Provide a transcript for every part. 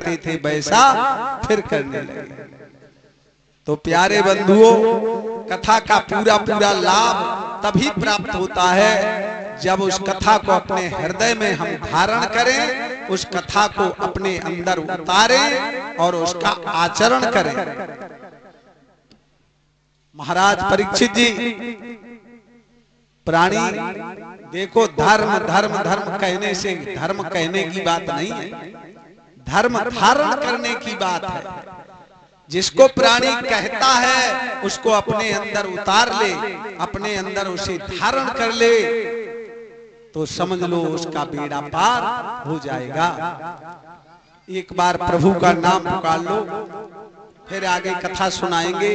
करते थे वैसा फिर करने लगे। तो प्यारे बंधुओं, कथा का पूरा पूरा लाभ तभी प्राप्त होता है जब उस कथा को अपने हृदय में हम धारण करें, उस कथा को अपने अंदर उतारें और उसका आचरण करें। महाराज परीक्षित जी, प्राणी देखो, धर्म धर्म धर्म कहने से धर्म कहने की बात नहीं है, धर्म धारण करने की बात है। जिसको प्राणी कहता है उसको अपने अंदर उतार ले, अपने अंदर उसे धारण कर ले, तो समझ लो उसका बेड़ा पार हो जाएगा। एक बार प्रभु का नाम पुकार लो, फिर आगे कथा सुनाएंगे।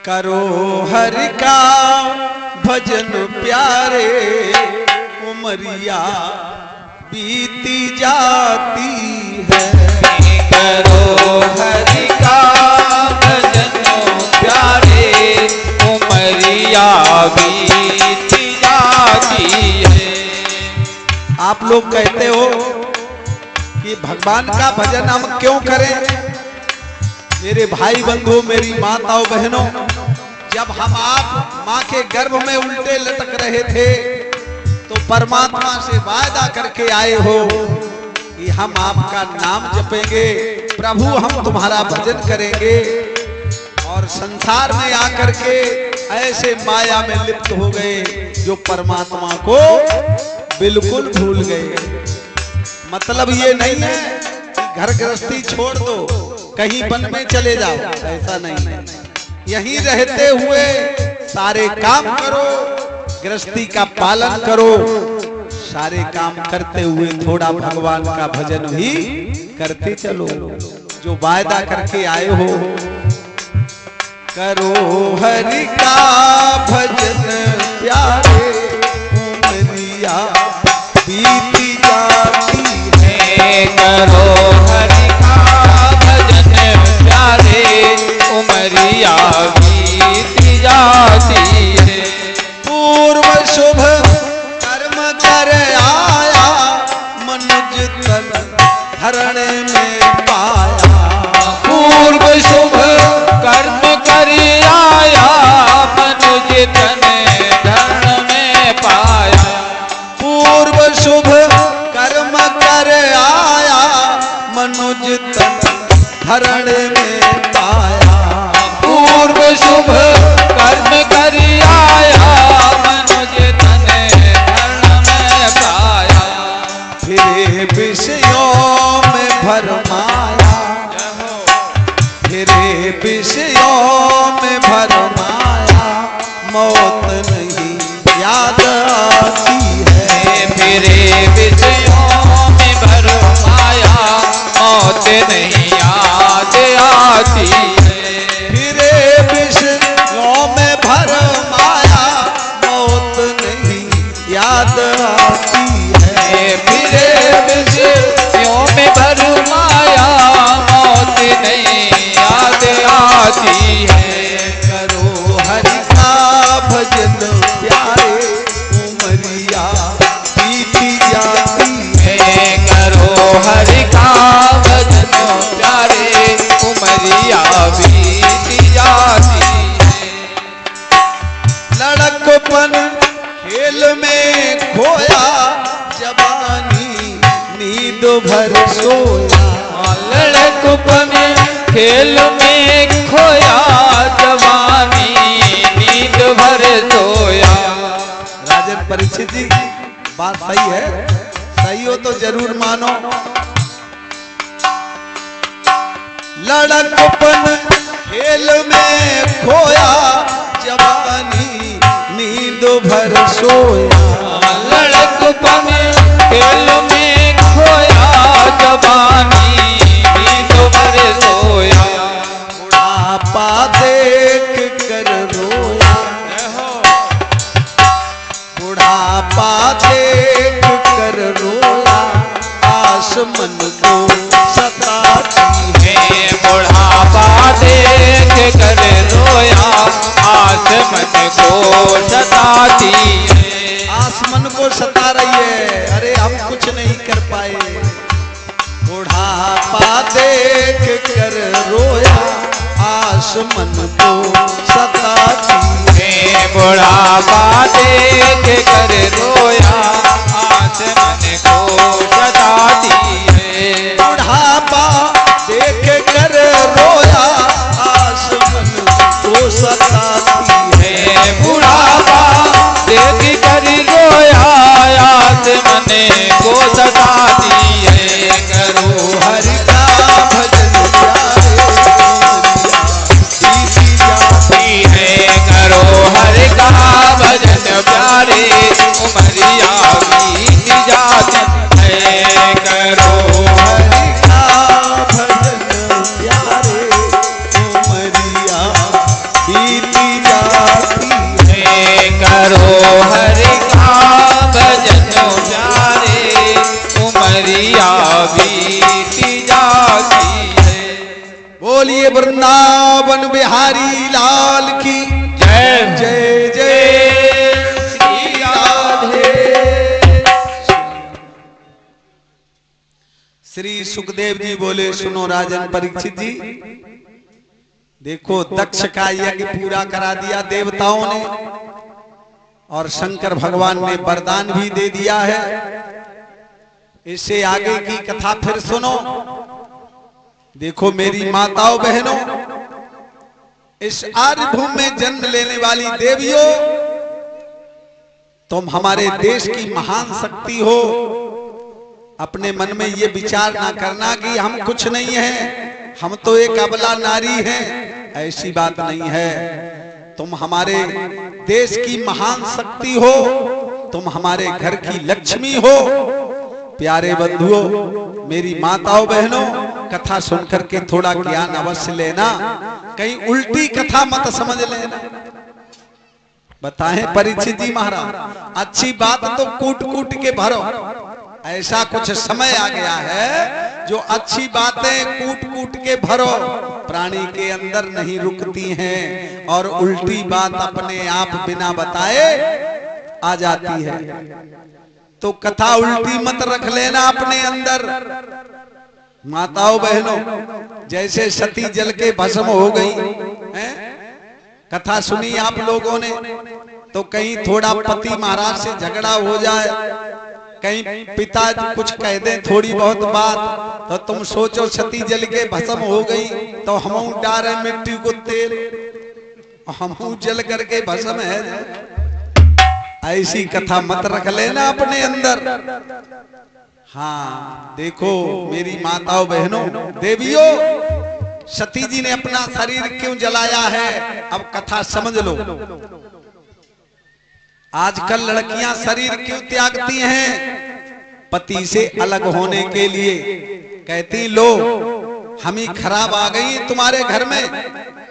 करो हरि का भजन प्यारे, उमरिया बीती जाती है। करो हरि का भजन प्यारे, उमरिया बीती जाती है। आप लोग कहते हो कि भगवान का भजन हम क्यों करें? मेरे भाई बंधु, मेरी माताओं बहनों, जब हम आप माँ के गर्भ में उल्टे लटक रहे थे तो परमात्मा से वायदा करके आए हो कि हम आपका नाम जपेंगे, प्रभु हम तुम्हारा भजन करेंगे। और संसार में आकर के ऐसे माया में लिप्त हो गए जो परमात्मा को बिल्कुल भूल गए। मतलब ये नहीं है कि घर गृहस्थी छोड़ दो, कहीं वन में चले जाओ, ऐसा नहीं है। यहीं रहते हुए सारे काम करो, गृहस्थी का पालन करो, सारे काम करते हुए थोड़ा भगवान का भजन भी करते चलो, जो वायदा करके आए हो। करो हरि का भजन प्यारे, उमरिया बीती जाती है। करो हरि का भजन प्यारे, उमरिया बीती जाती है। पूर्व शुभ कर्म कर आया, मनुज तन धरण में पाया। पूर्व शुभ कर्म कर आया, मनुज तन धरण में पाया। पूर्व शुभ कर्म कर आया, मनुज तन धरण में पाया। पूर्व शुभ कर्म कर आया, मनुज तन धरण में पाया। फिरे विषयों में भरमाया, फिरे विषयों में भरमाया, मौत नहीं याद आती है। मेरे विषयों में भरमाया, मौत नहीं याद आती है। फिरे विषयों में भरमाया, मौत नहीं याद आती है। फिरे विषयों में भरमाया, मौत नहीं याद आती है। करो हरि का भजन प्यारे, उमरिया बीती जाती है। करो हरि का भजन प्यारे, उमरिया बीती जाती है। लड़कपन खेल में खोया, जवानी नींद भर सोया। लड़कपन खेल में खोया, जवानी नींद भर सोया। राजन परीक्षित जी, बात सही है, सही हो तो जरूर मानो। लड़कपन खेल में खोया, जवानी नींद भर सोया। लड़कपन खेल में मन को सताती है। बुढ़ापा देख कर रोया आस मन को सताती है। आस मन को सता रही है, अरे हम कुछ नहीं कर पाए। बुढ़ापा देख कर रोया आस मन को सताती है। बुढ़ापा देख कर रोया आस मन को सताती है। बुढ़ापा देख कर रोया आस मन को सताती है। बुढ़ापा देख कर रोया आस मन को सताती है। करो हरि का भजन प्यारे जाती है। करो हरि का भजन प्यारे उमरिया बीत जाती है। करो हरि का भजन प्यारे उमरिया बीती जाती है। करो हरि का भजन प्यारे उमरिया बीती जाती है। बोलिए वृंदावन बिहारी लाल की जय जय जय श्री राधे। श्री सुखदेव जी बोले, सुनो राजन परीक्षित जी, देखो दक्ष का यज्ञ पूरा करा दिया देवताओं ने और शंकर भगवान ने वरदान भी दे दिया है। इससे आगे की कथा फिर सुनो। देखो मेरी माताओं बहनों, इस आर्यभूमि में जन्म लेने वाली देवियों, तुम हमारे देश की महान शक्ति हो। अपने मन में ये विचार ना करना कि हम कुछ नहीं हैं, हम तो एक अबला नारी हैं, ऐसी बात नहीं है। तुम हमारे देश की महान शक्ति हो, तुम हमारे घर की लक्ष्मी हो। प्यारे बंधुओं, मेरी माताओं बहनों, कथा सुनकर के थोड़ा ज्ञान अवश्य लेना, कहीं उल्टी कथा मत समझ लेना। बताएं परीक्षित जी महाराज, अच्छी बात तो कूट कूट के भरो। ऐसा कुछ समय आ गया है जो अच्छी बातें कूट कूट के भरो, प्राणी के अंदर नहीं रुकती हैं और उल्टी बात अपने आप बिना बताए आ जाती है। तो कथा उल्टी मत रख लेना अपने अंदर। माताओं बहनों, जैसे सती जल के भस्म हो गई हैं, कथा सुनी आप लोगों ने, तो कहीं थोड़ा पति महाराज से झगड़ा हो जाए, कहीं पिता कुछ कह दे थोड़ी बहुत बात, तो तुम सोचो सती जल के भस्म हो गई तो हम डारे मिट्टी को तेल, हम जल करके भस्म है। ऐसी कथा मत रख लेना अपने अंदर। हाँ देखो मेरी माताओं बहनों देवियों, सती जी ने अपना शरीर क्यों जलाया है, अब कथा समझ लो। आजकल लड़कियां शरीर क्यों त्यागती हैं? पति से अलग होने के लिए। कहती लो हम ही खराब आ गई तुम्हारे घर में,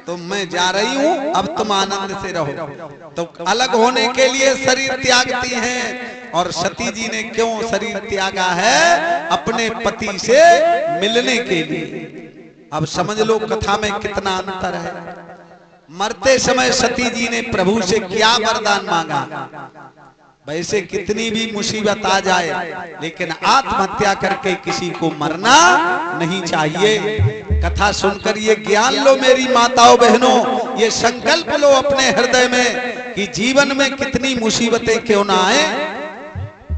तो मैं जा रही हूं, अब तुम आनंद से रहो। तो अलग होने के लिए शरीर त्यागती हैं। और सती जी ने क्यों शरीर त्यागा है? अपने पति से मिलने के लिए। अब समझ लो कथा में कितना अंतर है। मरते समय सती जी ने प्रभु से क्या वरदान मांगा? वैसे कितनी भी मुसीबत आ जाए, लेकिन आत्महत्या करके किसी को मरना नहीं चाहिए। कथा सुनकर ये ज्ञान लो मेरी माताओं बहनों, ये संकल्प लो अपने हृदय में कि जीवन में कितनी मुसीबतें क्यों ना आए,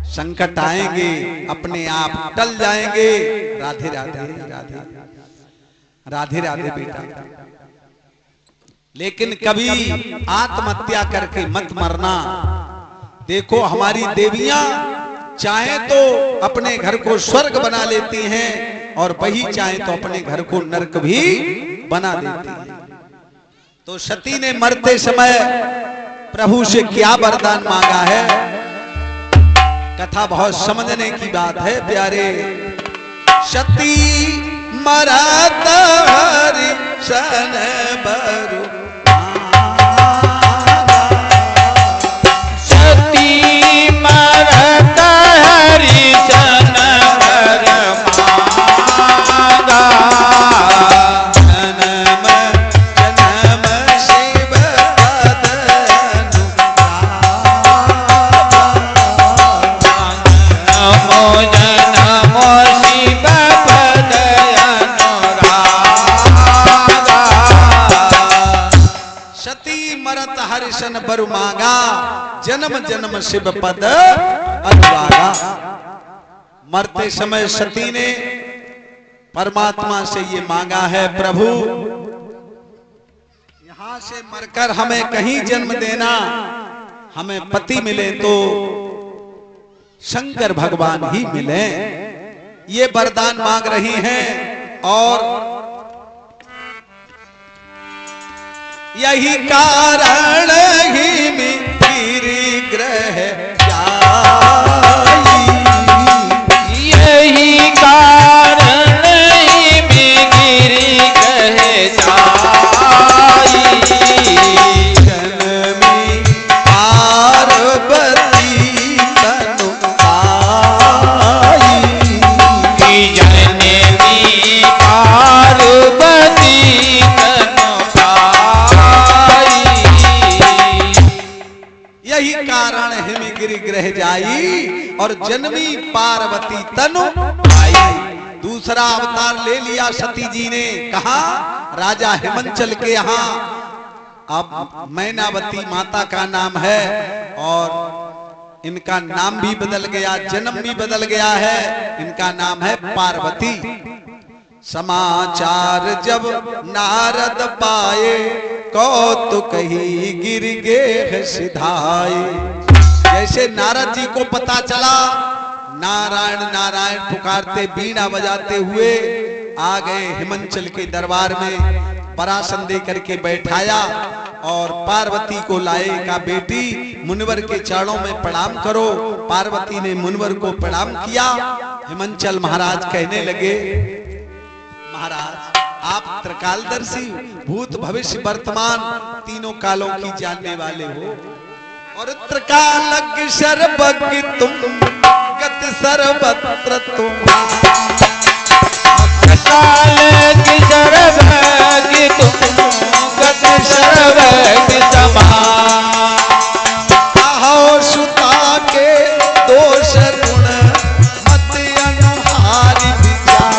संकट आएंगे अपने आप टल जाएंगे। राधे राधे राधे राधे राधे बेटा, लेकिन कभी आत्महत्या करके मत मरना। देखो हमारी देवियां चाहे तो अपने घर को स्वर्ग बना लेती हैं और वही चाहे तो अपने घर को नरक भी बना देती हैं। तो सती ने मरते समय प्रभु से क्या वरदान मांगा है? कथा बहुत समझने की बात है प्यारे। सती मरत हरि सन बरु, मरत हरि सन बर हरिशन बर मांगा, जन्म जन्म शिव पद अनुरागा। मरते समय सती ने परमात्मा से ये मांगा है, प्रभु यहां से मरकर हमें कहीं जन्म देना, हमें पति मिले तो शंकर भगवान ही मिले, ये वरदान मांग रही हैं। और यही कारण ही में गिरि ग्रह जाई, यही कारण ही में गिरि ग्रह जाई। जन्मी पार्वती तनु पाई, जननी पार्वती तनु पाई। यही कारण हिम गिरि ग्रह जाई और जन्मी पार्वती तनु आई। दूसरा अवतार ले लिया सती जी ने, कहा राजा हिमंचल के यहाँ। अब मैनावती माता का नाम है और इनका नाम भी बदल गया, जन्म भी बदल गया है, इनका नाम है पार्वती। समाचार जब नारद पाए, कौतुक ही गिर गे सिधाए। जैसे नारद जी को पता चला, नारायण नारायण पुकारते बीड़ा बजाते हुए आ गए हिमंचल के दरबार में, परासन दे करके बैठाया और पार्वती को लाए, का बेटी मुनिवर के चरणों में प्रणाम करो। पार्वती ने मुनिवर को प्रणाम किया। हिमंचल महाराज कहने लगे, महाराज आप त्रिकालदर्शी, भूत भविष्य वर्तमान तीनों कालों की जानने वाले हो, और त्रिकालज्ञ सर्वज्ञ तुम, गति सर्वत्र तुम। त्रिकालज्ञ सर्वज्ञ तुम, गति सर्वज्ञ समान। कहो सुता के दोष गुण मत अनुहारी विचार,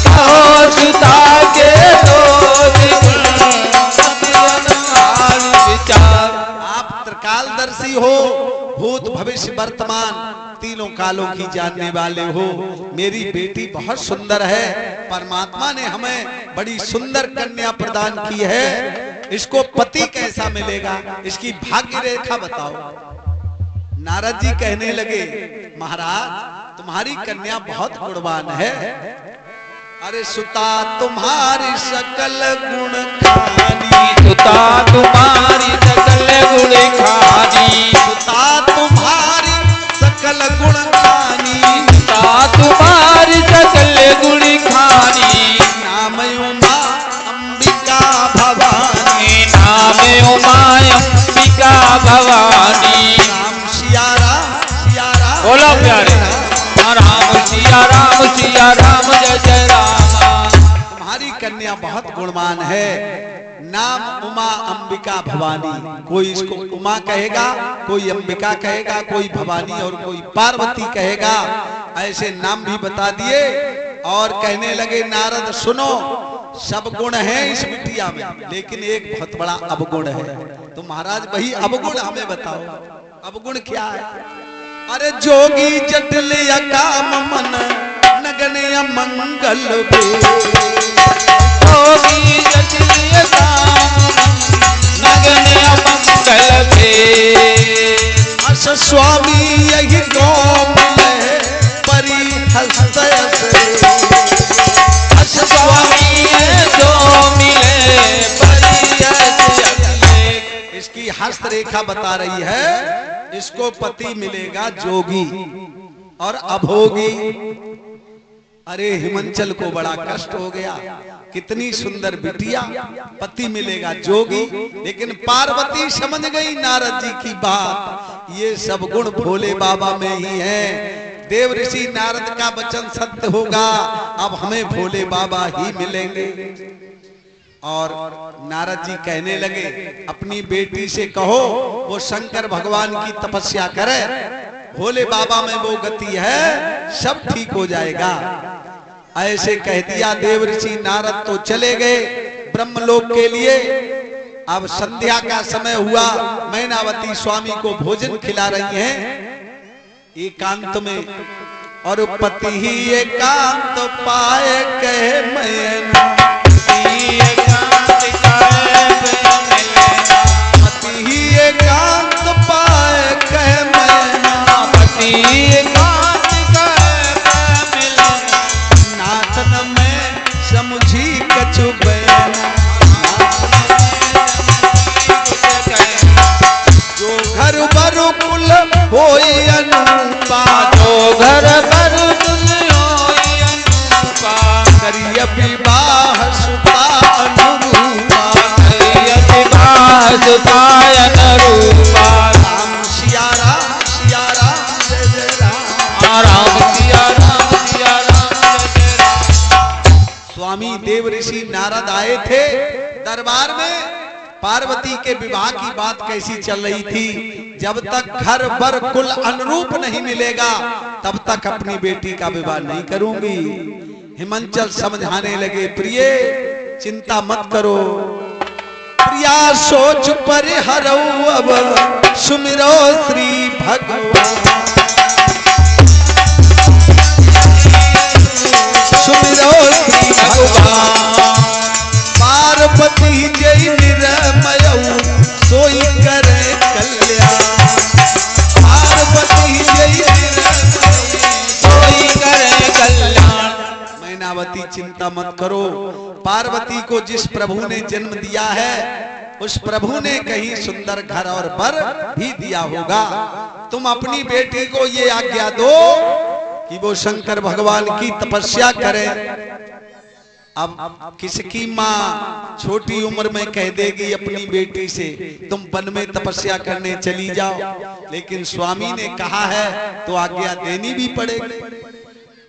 कहो सुता के दोष गुण मत अनुहारी विचार। आप त्रिकालदर्शी हो, भूत भविष्य वर्तमान तीनों कालों की जानने वाले हो। मेरी बेटी बहुत सुंदर है, परमात्मा ने हमें बड़ी सुंदर कन्या प्रदान की है, इसको पति कैसा मिलेगा, इसकी भाग्य रेखा बताओ। नारद जी कहने लगे, महाराज तुम्हारी कन्या बहुत गुणवान है। अरे सुता तुम्हारी सकल गुण खानी, सुता तुम्हारी सकल गुण खानी, सुता तुम्हारी सकल गुण खानी, सुता तुम्हारी सकल गुण खानी। नाम उमा अंबिका भवानी, नाम उमा अंबिका भवानी। राम सिया राम सिया राम। बोलो प्यारे, राम सिया राम सिया राम, जय जय राम। तुम्हारी कन्या बहुत गुणवान है, नाम उमा अंबिका भवानी। कोई इसको उमा कहेगा, कोई अंबिका कहेगा, कोई भवानी और कोई पार्वती कहेगा। ऐसे नाम भी बता दिए और कहने लगे, नारद सुनो, सब गुण है इस बिटिया में, लेकिन एक बहुत बड़ा अवगुण है। तो महाराज वही अवगुण हमें बताओ, अवगुण क्या है? अरे जोगी जटिल काम मन, नगन मंगल जोगी जटिल काम नगन मंगल भे। अस स्वामी यही कौम है परी हस्तय से, अस स्वामी जो मिले परि अगले। इसकी हस्त रेखा बता रही है, इसको पति मिलेगा जोगी और अभोगी। अरे हिमंचल को बड़ा कष्ट हो गया, कितनी सुंदर बिटिया, पति मिलेगा जोगी। लेकिन पार्वती समझ गई नारद जी की बात, ये सब गुण भोले बाबा में ही है। देव ऋषि नारद का वचन सत्य होगा, अब हमें भोले बाबा ही मिलेंगे। और नारद जी कहने लगे, अपनी बेटी से कहो वो शंकर भगवान की तपस्या करे, भोले बाबा में वो गति है, सब ठीक हो जाएगा। ऐसे कह दिया। देव ऋषि नारद तो चले गए ब्रह्मलोक के लिए। अब संध्या का समय हुआ, मैनावती स्वामी को भोजन खिला रही हैं एकांत में, और पति ही एकांत पाए कहे मैना, पति ही एकांत पाए कहे मैना, पति एकांत कहे नाथन में समझी कछु बैना, जो घर बरु कुल होई अनुपा, जो घर पर होई अनुपा, करिय विवाह सुता अनुरूपा, करिय विवाह सुता अनुरूपा, राम सिया राम जय जय राम, राम सिया राम सिया राम जय जय राम। स्वामी देव ऋषि नारद आए थे दरबार में। पार्वती के विवाह की बात कैसी चल रही थी, जब तक घर बर कुल अनुरूप नहीं मिलेगा तब तक अपनी बेटी का विवाह नहीं करूंगी। हिमांचल समझाने लगे, प्रिय चिंता मत करो, प्रिया सोच परिहरो अब सुमिरो श्री भगवान, सुमिरो श्री भगवान, पार्वती जय निरमय सोई करे कल्याण, पार्वती जय निरमय सोई करे कल्याण। मैनावती चिंता मत करो, पार्वती को जिस प्रभु ने जन्म दिया है उस प्रभु ने कहीं सुंदर घर और वर भी दिया होगा। तुम अपनी बेटी को ये आज्ञा दो कि वो शंकर भगवान की तपस्या करे। अब किसकी माँ छोटी उम्र में कह देगी अपनी बेटी से तुम वन में तपस्या करने चली जाओ, लेकिन स्वामी ने कहा है तो आज्ञा देनी भी पड़ेगी।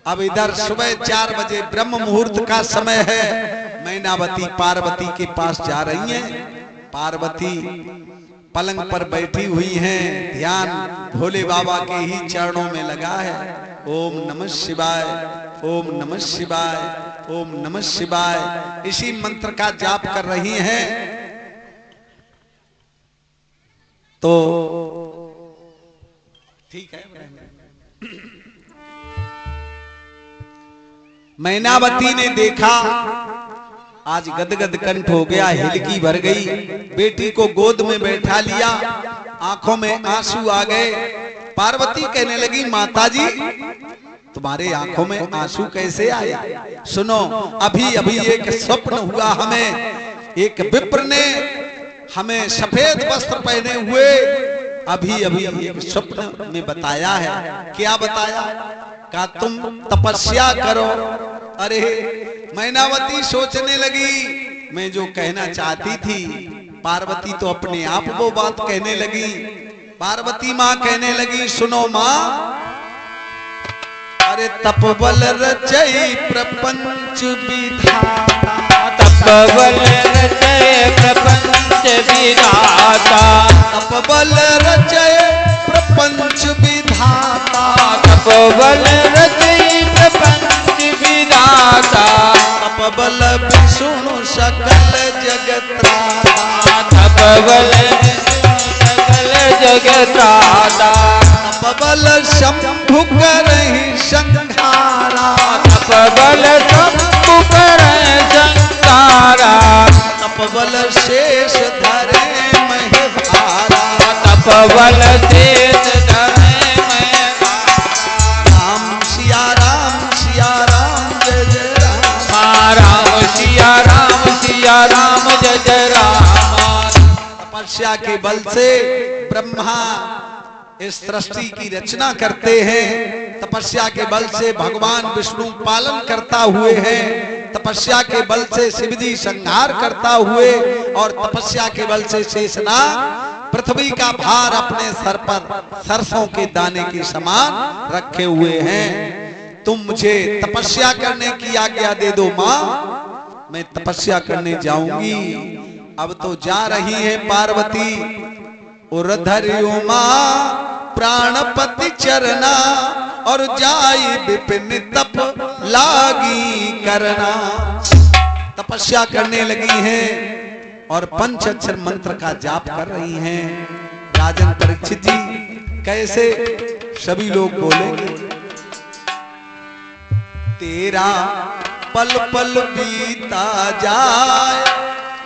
अब इधर सुबह 4 बजे ब्रह्म मुहूर्त का समय है, मैनावती पार्वती के पास जा रही हैं। पार्वती पलंग पर बैठी हुई हैं, ध्यान भोले बाबा के ही चरणों में लगा है। ओम नमः शिवाय, ओम नमः शिवाय, ओम नमः शिवाय, इसी मंत्र का जाप कर रही हैं। तो ठीक है, मैनावती ने देखा आज गदगद कंठ हो गया, हिलकी भर गई, बेटी को गोद में बैठा लिया, आंखों में आंसू आ गए। पार्वती कहने लगी, माताजी तुम्हारे आंखों में आंसू कैसे आए? सुनो, अभी अभी एक स्वप्न हुआ हमें, एक विप्र ने हमें सफेद वस्त्र पहने हुए अभी अभी एक स्वप्न में बताया है। क्या बताया? कहा तुम तपस्या करो। अरे मैनावती सोचने लगी, मैं जो कहना चाहती थी, पार्वती तो अपने आप वो बात कहने लगी। पार्वती माँ कहने लगी, सुनो माँ, अरे तपबल रचई प्रपंच विधाता, तपबल रचय प्रपंच विधाता, तपबल रचय प्रपंच विधाता, तपबल रचय प्रपंच विधाता, तपबल विष्णु सकल जगत्राता, तपबल सकल जगत्राता, तपबल शंभु करहि संहारा, तपबल शंभु करहि संहारा, तपबल शेष धरे महेहारा, तपबल शेष धरे महेहारा। राम सिया राम जय जय राम, राम सिया राम जय जय राम। तपस्या के बल से ब्रह्मा इस सृष्टि की रचना करते हैं, तपस्या के बल से भगवान विष्णु पालन करता हुए हैं, तपस्या के बल से शिव जी संहार करता हुए, और तपस्या के बल से शेषनाग पृथ्वी का भार अपने सर पर सरसों के दाने के समान रखे हुए हैं। तुम मुझे तपस्या करने की आज्ञा दे दो माँ, मैं तपस्या करने जाऊंगी। अब तो जा रही है पार्वती, उर्धर्यो माँ प्राणपति चरना, और जाई विपिन तप लागी करना। तपस्या करने लगी हैं, और पंच अक्षर मंत्र का जाप कर रही हैं। राजन परीक्षित जी कैसे सभी लोग बोलेंगे, तेरा पल पल बीता जाए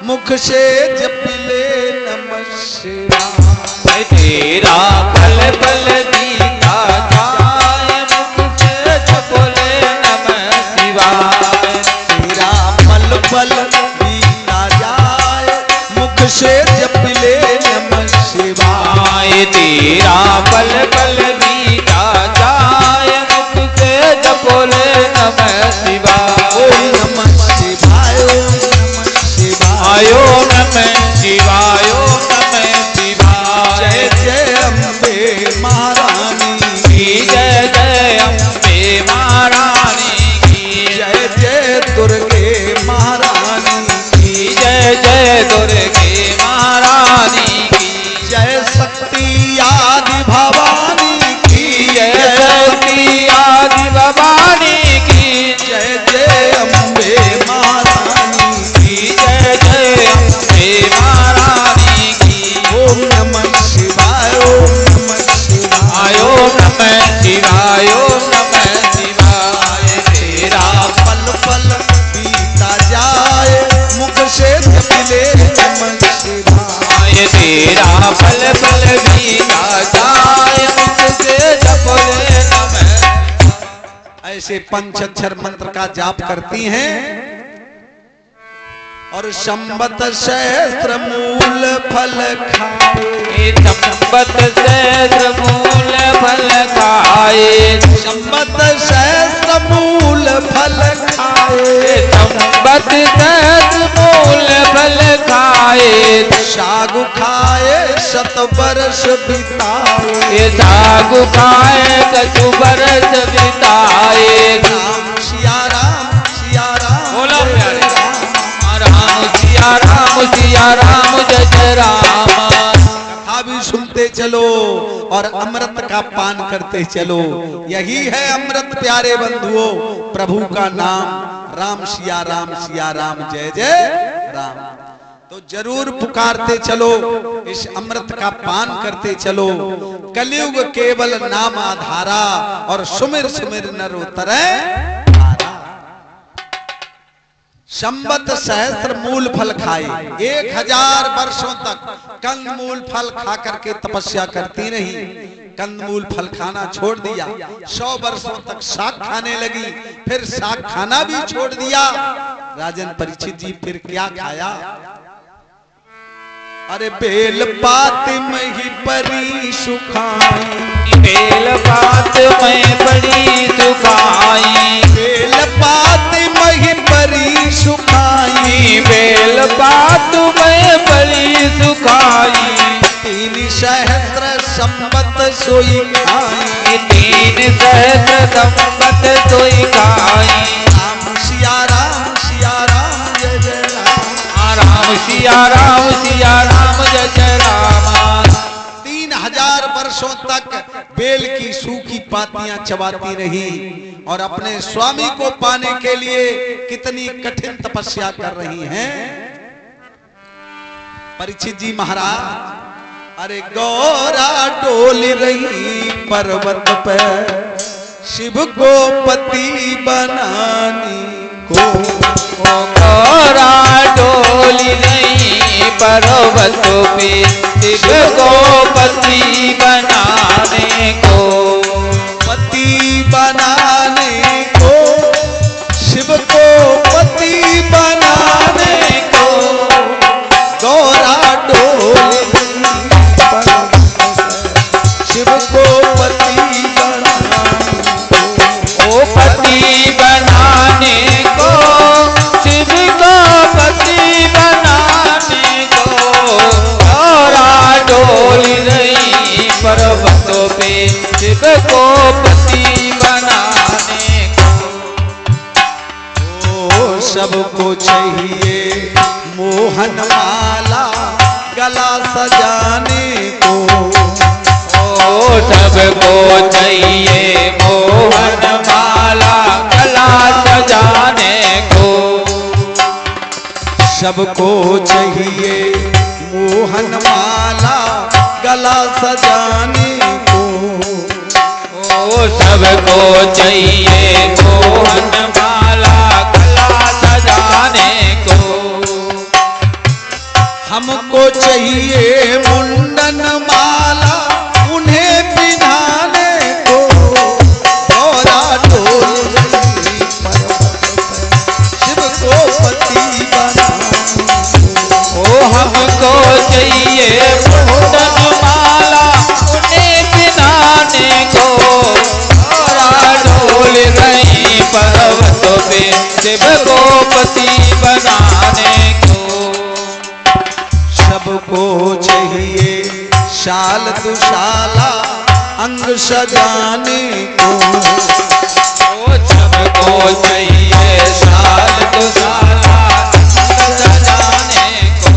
मुख से जप ले नमः शिवाय। तेरा पल पल बीता जाए मुख से जप ले नमः शिवाय। तेरा पल पल बीता जाए मुख से जप ले नमः शिवाय। तेरा पल पल बीता जाए मुख से जप ले नमः शिवाय। ओम नमः शिवाय, ओम नमः शिवाय। ओम नमः शिवाय, ओम नमः शिवाय। जय जय अम्बे महारानी की जय, जय अम्बे महारानी की जय, जय दुर्गे महारानी की जय, जय दुर्गे महारानी की जय शक्ति आदि भवानी की जय, शक्ति आदि भवानी की जय जय अम्बे महारानी की जय, जय अम्बे महारानी की। ओम नमः शिवाय, ओम नमः शिवाय। ओम नमः शिवाय, ओम नमः शिवाय। तेरा पल पल बीता जाए मुख से जप ले नमः शिवाय। तेरा पल पल बीता जाए मुख से जप ले नमः। ऐसे पंच अक्षर मंत्र का जाप करती हैं और संबत सहस्त्र मूल फल खाए। संबत सहस्त्र मूल फल खाए। संबत सहस्त्र मूल फल खाए। संबत सहस्त्र मूल फल खाए। सागु खाए शत वर्ष बिताए। सागु खाए कछु बरस बिताए। राम सिया राम सिया राम। बोलो प्यारे राम सिया राम सिया राम जय जय राम। कथा भी सुनते चलो और अमृत का पान करते चलो। यही है अमृत प्यारे बंधुओं, प्रभु का नाम राम सिया राम जय जय राम। तो जरूर पुकारते चलो, इस अमृत का पान करते चलो। कलयुग केवल नाम आधारा और सुमिर सुमिर नर उतरे धारा। संबत सहस्त्र मूल फल खाए। 1000 वर्षों तक कंद मूल फल खा करके तपस्या करती रही। कंद मूल फल खाना छोड़ दिया। 100 वर्षों तक साग खाने लगी, फिर साग खाना भी छोड़ दिया। राजन परीक्षित जी फिर क्या खाया? अरे बेल पात मही परी सुखाई। बेल पात में बड़ी सुखाई। बेल पात मही परी सुखाई। बेल पात में बड़ी सुखाई। 3 सहस्त्र संबत सोई खाई। 3 सहस्त्र संबत सोई खाई। राम सिया राम जय जय राम। राम सिया राम जय जय राम। 3000 वर्षों तक बेल की सूखी पातियां चबाती रही और अपने स्वामी को पाने के लिए कितनी कठिन तपस्या कर रही हैं। परीक्षित जी महाराज, अरे गौरा डोल रही पर्वत पर शिव को पति बनाने को। गौरा डोली नहीं पर्वत पे शिव को पति बनाने को। पति बनाने को, शिव को पति बनाने को। गौरा डोली शिव को पति बनाने को। ओ पति बनाने को, शिव को पति बनाने को। गौरा डोली रही पर्वतों पे शिव को पति बनाने को। ओ सबको चाहिए मोहन माला गला सजाने को। ओ सबको चाहिए मोहन माला गला सजाने को। सबको चाहिए मोहन माला गला सजाने को। ओ सबको चाहिए मोहन माला गला सजाने को। हमको चाहिए मुंडन माला उन्हें पिन्हाने को। गौरा डोल रही पर्वत पे शिव को पति बनाने को। ओ हमको चाहिए मुंडन माला उन्हें पिन्हाने को। गौरा डोल रही पर्वत पे शिव को पति बनाने को। सबको चाहिए शाल दुशाला अंग सजाने को। ओ सबको चाहिए शाल दुशाला अंग सजाने को।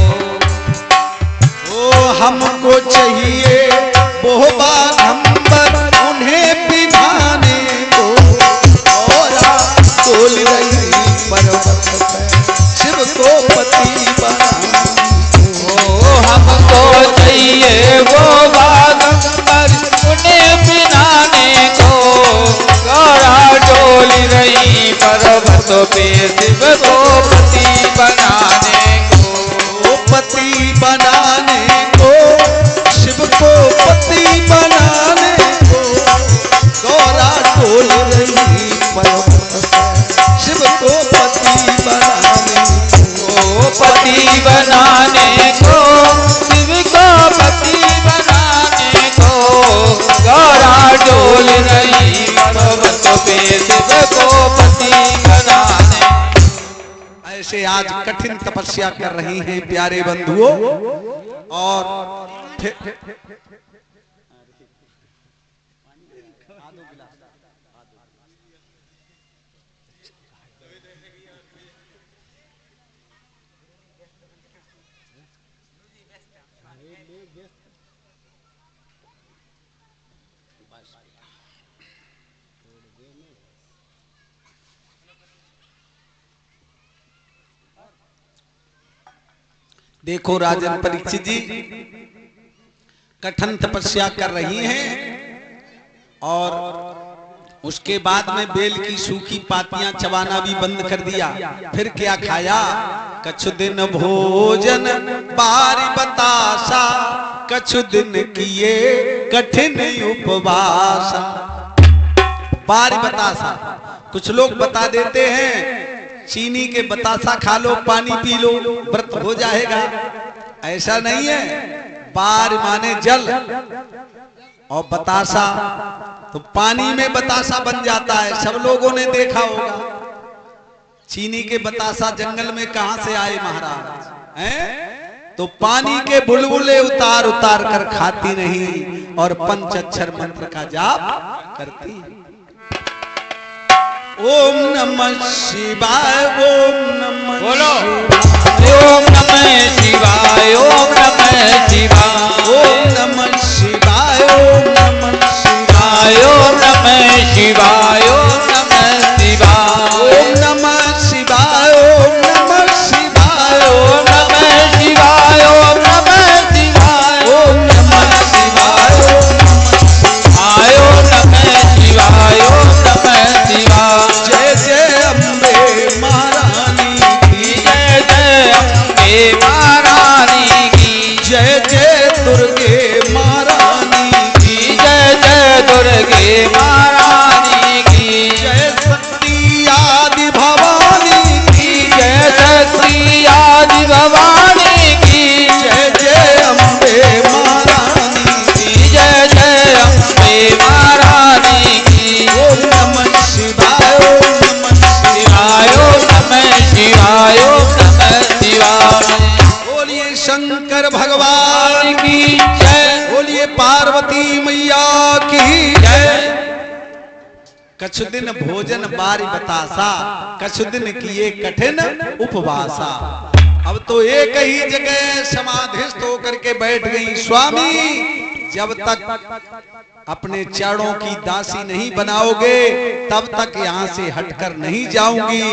ओ हमको चाहिए बोहबा घंबर उन्हें पिन्हाने को। गौरा डोल रही पर्वत पे शिव को पति बनाने को। हमको चाहिए वो बागंबर उन्हें पिनाने को। गौरा डोल रही पर्वत पे शिव को पति बनाने को। पति बनाने को शिव को पति बनाने को। गौरा डोल रही पर्वत पे शिव को पति बनाने को। पति बनाने को शिव को पति बनाने को। गौरा डोल रही पर्वत पे शिव को पति बनाने। ऐसे आज कठिन तपस्या कर रही हैं प्यारे बंधुओं। और देखो राजन परीक्षित जी कठिन तपस्या कर रही हैं और उसके बाद में बेल की सूखी पातियां चबाना भी बंद कर दिया। फिर क्या खाया? कछु दिन भोजन बारी बतासा, कछु दिन किए कठिन उपवास। बारी बतासा, कुछ लोग बता देते हैं चीनी के बतासा खा लो, पानी पी लो, व्रत हो जाएगा। ऐसा नहीं है। बार माने जल और बतासा तो पानी में बतासा बन जाता है। सब लोगों ने देखा होगा चीनी के बतासा जंगल में कहां से आए महाराज हैं? तो पानी के बुलबुले उतार उतार कर खाती नहीं और पंच अक्षर मंत्र का जाप करती। ओम नमः शिवाय, ओम नमः बोलो ओम नमः शिवाय, ओम नमः शिवाय, ओम नमः शिवाय, ओम नमः शिवाय, ओम नमः शिवाय, ओम नमः शिवाय, ओम नमः शिवाय, ओम नमः शिवाय, ओम नमः शिवाय, ओम नमः शिवाय, ओम नमः शिवाय, ओम नमः शिवाय, ओम नमः शिवाय। जय जय अम्बे महारानी की, जय जय अम्बे महारानी की, जय जय दुर्गे महारानी की, जय जय दुर्गे महारानी की, जय शक्ति आदि भवानी की, जय शक्ति आदि भवानी की, जय जय अम्बे महारानी की, जय जय अम्बे महारानी की। ओम नमः शिवाय, ओम नमः शिवाय, ओम नमः शिवाय, ओम नमः शिवाय। बोलिए शंकर भगवान की जय, बोलिए पार्वती मैया की जय। कछु दिन भोजन बारी बतासा, कछु दिन किए कठिन उपवासा। अब तो एक ही जगह समाधिस्थ होकर के बैठ गई। स्वामी जब तक अपने चरणों की दासी नहीं बनाओगे तब तक यहाँ से हटकर नहीं जाऊंगी,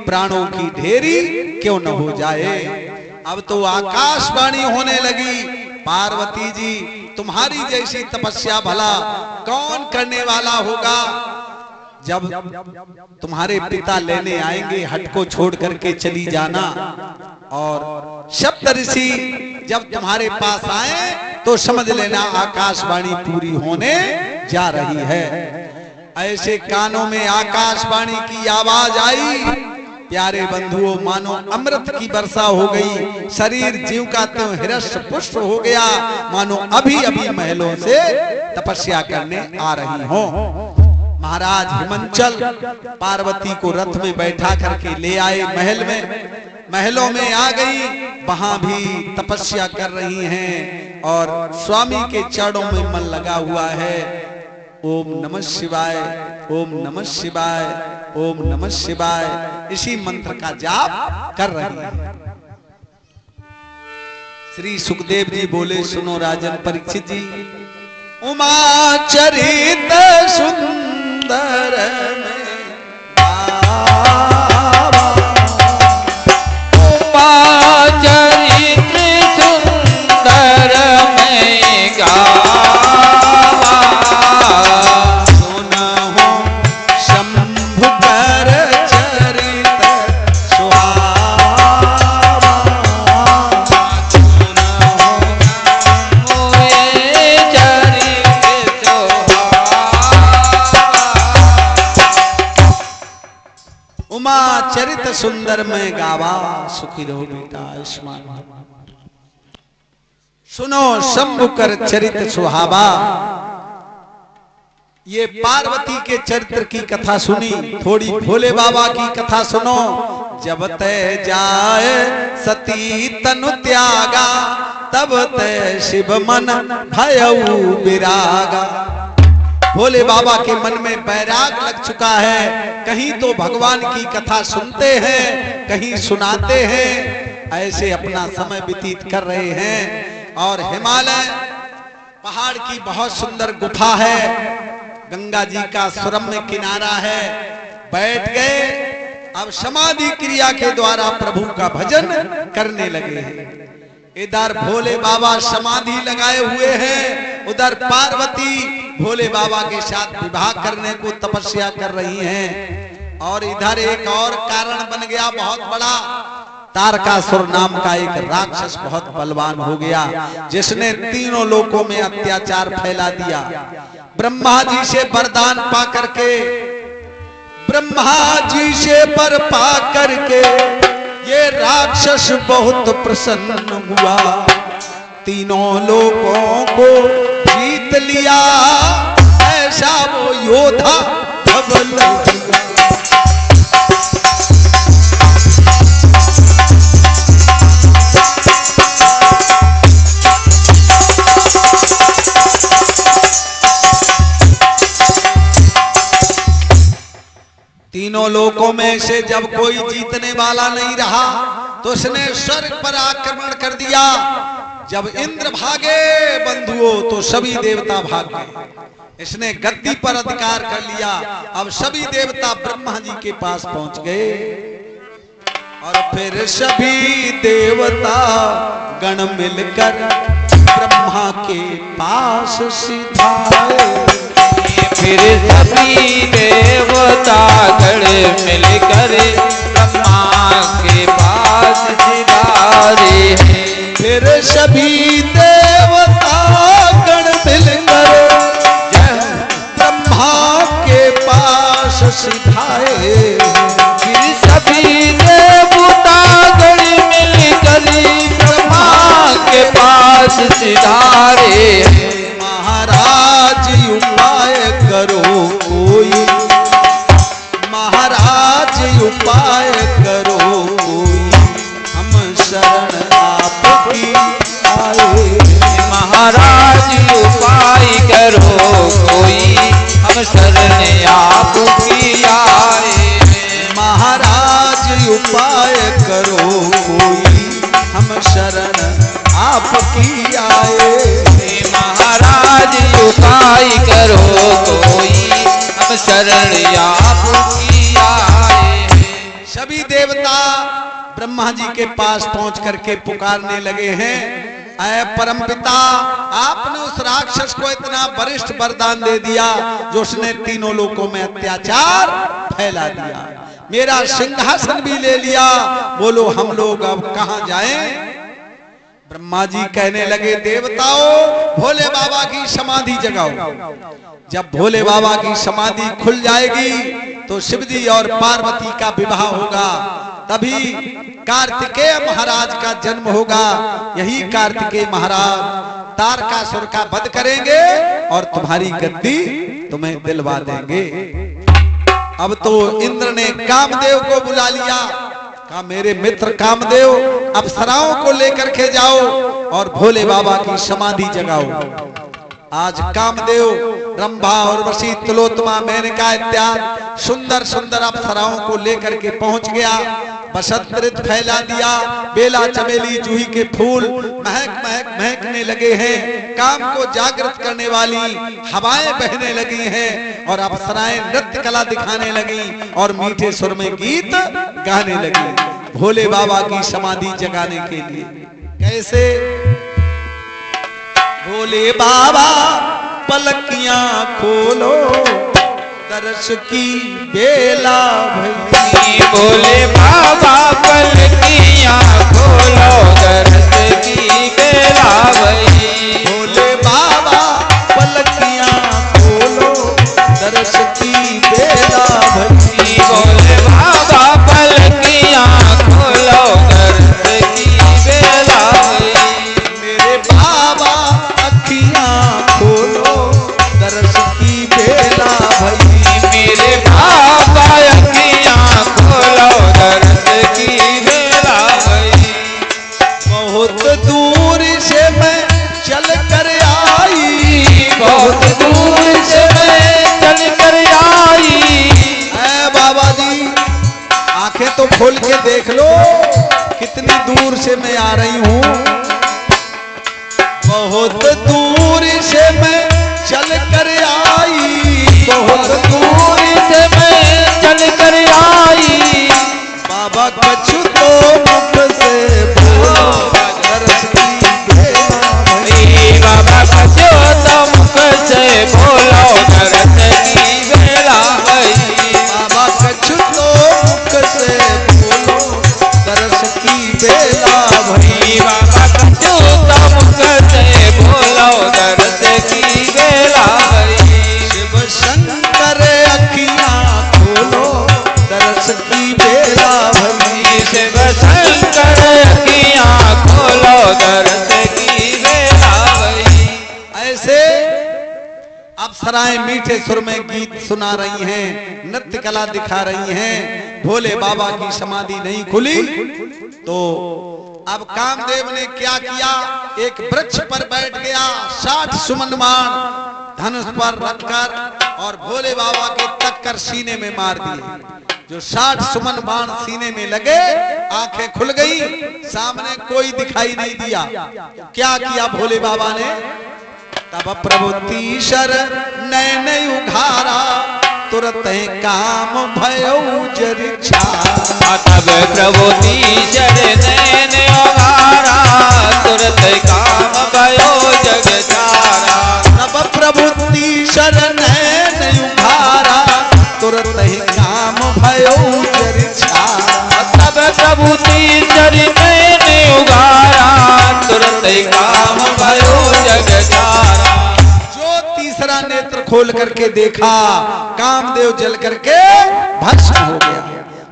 प्राणों की ढेरी क्यों न हो जाए। अब तो आकाशवाणी होने लगी, पार्वती जी तुम्हारी जैसी तपस्या भला कौन करने वाला होगा। जब तुम्हारे पिता लेने आएंगे हट को छोड़ करके चली जाना, और सप्त ऋषि जब तुम्हारे पास आए तो समझ लेना आकाशवाणी पूरी होने जा रही है। ऐसे कानों में आकाशवाणी की आवाज आई, प्यारे बंधुओं मानो अमृत की वर्षा हो गई, शरीर जीव का त्यों हृष्ट पुष्ट हो गया, मानो अभी अभी महलों से तपस्या करने आ रही हो। महाराज हिमंचल पार्वती को रथ में बैठा करके ले आए महल में, महलों में आ गई, वहां भी तपस्या कर रही हैं और स्वामी के चरणों में मन लगा हुआ है। ओम नमः शिवाय, ओम नमः शिवाय, ओम नमः शिवाय, इसी मंत्र का जाप कर रही है। श्री सुखदेव जी बोले, सुनो राजन परीक्षित जी, उमा चरित सुंदर में उमा चरित सुंदर में गावा, सुनहो शंभु कर चरित सुहावा, सुनहो मोए चरित उमा चरित सुंदर में गावा, सुखी रहो बेटा आयुष्मान भव। सुनो शंभु कर चरित सुहावा। ये पार्वती के चरित्र की कथा सुनी, थोड़ी भोले बाबा की कथा सुनो। जब तय जाए सती तनु त्यागा, तब तय शिव मन भयउ विरागा। भोले बाबा के मन में बैराग लग चुका है, कहीं तो भगवान की कथा सुनते हैं, कहीं सुनाते हैं, ऐसे अपना समय व्यतीत कर रहे हैं। और हिमालय पहाड़ की बहुत सुंदर गुफा है, गंगा जी का सुरम्य किनारा है, बैठ गए। अब समाधि क्रिया के द्वारा प्रभु का भजन करने लगे हैं। इधर भोले बाबा समाधि लगाए हुए हैं, उधर पार्वती भोले बाबा के साथ विवाह करने को तपस्या कर रही हैं। और इधर एक और कारण बन गया बहुत बड़ा, तारकासुर नाम का एक राक्षस बहुत बलवान हो गया, जिसने तीनों लोकों में अत्याचार फैला दिया। ब्रह्मा जी से वरदान पा करके, ब्रह्मा जी से वर पा करके ये राक्षस बहुत प्रसन्न हुआ, तीनों लोगों को जीत लिया, ऐसा वो योद्धा धवल हुआ। तीनों लोकों में से जब कोई जीतने वाला नहीं रहा तो उसने स्वर्ग पर आक्रमण कर दिया। जब इंद्र भागे बंधुओं तो सभी देवता भाग गए, इसने गद्दी पर अधिकार कर लिया। अब सभी देवता ब्रह्मा जी के पास पहुंच गए और फिर सभी देवता गण मिलकर ब्रह्मा के पास सिधाए। फिर सभी देवता गण मिलकर ब्रह्मा के पास सिधारे हैं। फिर सभी देवता गण मिलकर ब्रह्मा के पास सिधाए। फिर सभी देवता गण मिलकर ब्रह्मा के पास सिधारे हैं। महाराज उपाय करो कोई, महाराज उपाय करो कोई, हम शरण आपकी आए। महाराज उपाय करो कोई, हम शरण आपकी आए। महाराज उपाय करो कोई, हम शरण आपकी आए। महाराज उपाय करो कोई, हम शरण आपकी आए हैं। सभी देवता ब्रह्मा जी के पास पहुंच करके पुकारने लगे हैं, ऐ परमपिता, आपने उस राक्षस को इतना वरिष्ठ वरदान दे दिया जो उसने तीनों लोकों में अत्याचार फैला दिया, मेरा सिंहासन भी ले लिया, बोलो हम लोग अब कहां जाएं? ब्रह्मा जी कहने लगे, देवताओं भोले बाबा की समाधि जगाओ। जब भोले बाबा की समाधि खुल जाएगी तो शिव जी और पार्वती का विवाह होगा, तभी कार्तिकेय महाराज का जन्म होगा। यही कार्तिकेय महाराज तारकासुर का वध करेंगे और तुम्हारी गद्दी तुम्हें दिलवा देंगे। अब तो इंद्र ने कामदेव को बुला लिया, कहा मेरे मित्र कामदेव अप्सराओं को लेकर के जाओ और भोले बाबा की समाधि जगाओ। आज कामदेव रंभा और वशी तिलोत्तमा मेनका इत्यादि सुंदर सुंदर अप्सराओं को लेकर के पहुंच गया। बसंत ऋतु फैला दिया, बेला चमेली जूही के फूल महक महक महकने लगे हैं, काम को जागृत करने वाली हवाएं बहने लगी हैं और अप्सराएं नृत्य कला दिखाने लगी और मीठे सुर में गीत गाने लगी भोले बाबा की समाधि जगाने के लिए। कैसे? भोले बाबा पलकियां खोलो, दर्श की बेला भई। भोले बाबा पलकियां खोलो, दर्श की बेला भई। भोले बाबा पलकियां खोलो, दर्श की बेला भई। भोले बाबा पलकियां खोलो, दर्श की बेला भई। मेरे बाबा अखियां खोलो, दर्श की बेला भई। मेरे बाबा अखियां खोलो, दर्श की बेला भई। बहुत दूर से मैं चल कर आई, बहुत दूर से मैं चल कर आई। ऐ बाबा जी आंखें तो खोल के देख लो कितनी दूर से मैं आ रही हूँ। बहुत दूर से मैं चल कर आई, बहुत दूर से मैं चल कर आई। बाबा कछु तो मुख से बोलो, दर्श की बेला भई। बाबा कछु तो मुख से बोलो, दर्श की बेला भई। बाबा कछु तो मुख से बोलो, दर्श की बेला भई। बाबा कछु तो मुख से बोलो, दर्श की बेला भई। शिव शंकर अखियां खोलो, दर्श की बेला भई। शिव शंकर अखियां खोलो, दर्श की बेला भई। ऐसे अप्सराएं मीठे सुर में गीत सुना रही हैं, नृत्य कला दिखा रही हैं। भोले बाबा की समाधि नहीं खुली तो अब कामदेव ने क्या किया, एक वृक्ष पर बैठ गया, 60 सुमनमान धनुष पर रखकर और भोले बाबा के टक्कर सीने में मार दिए। जो 60 सुमन बाण सीने में लगे, आंखें खुल गई, सामने कोई दिखाई नहीं दिया। क्या किया भोले बाबा ने? तब प्रभु तीसर नैन उघारा, तुरत काम भयो जरिछा। तब प्रभु तीसर नैन उघारा, तुरत काम भयो जगचारा। तब प्रभु तीसर नैन उघारा, तुरत काम भयो जरिछा। तब प्रभु तीसर नैन उघारा, तुरत काम भयो जगचारा। जो तीसरा नेत्र खोल करके देखा, कामदेव जल करके भस्म हो गया।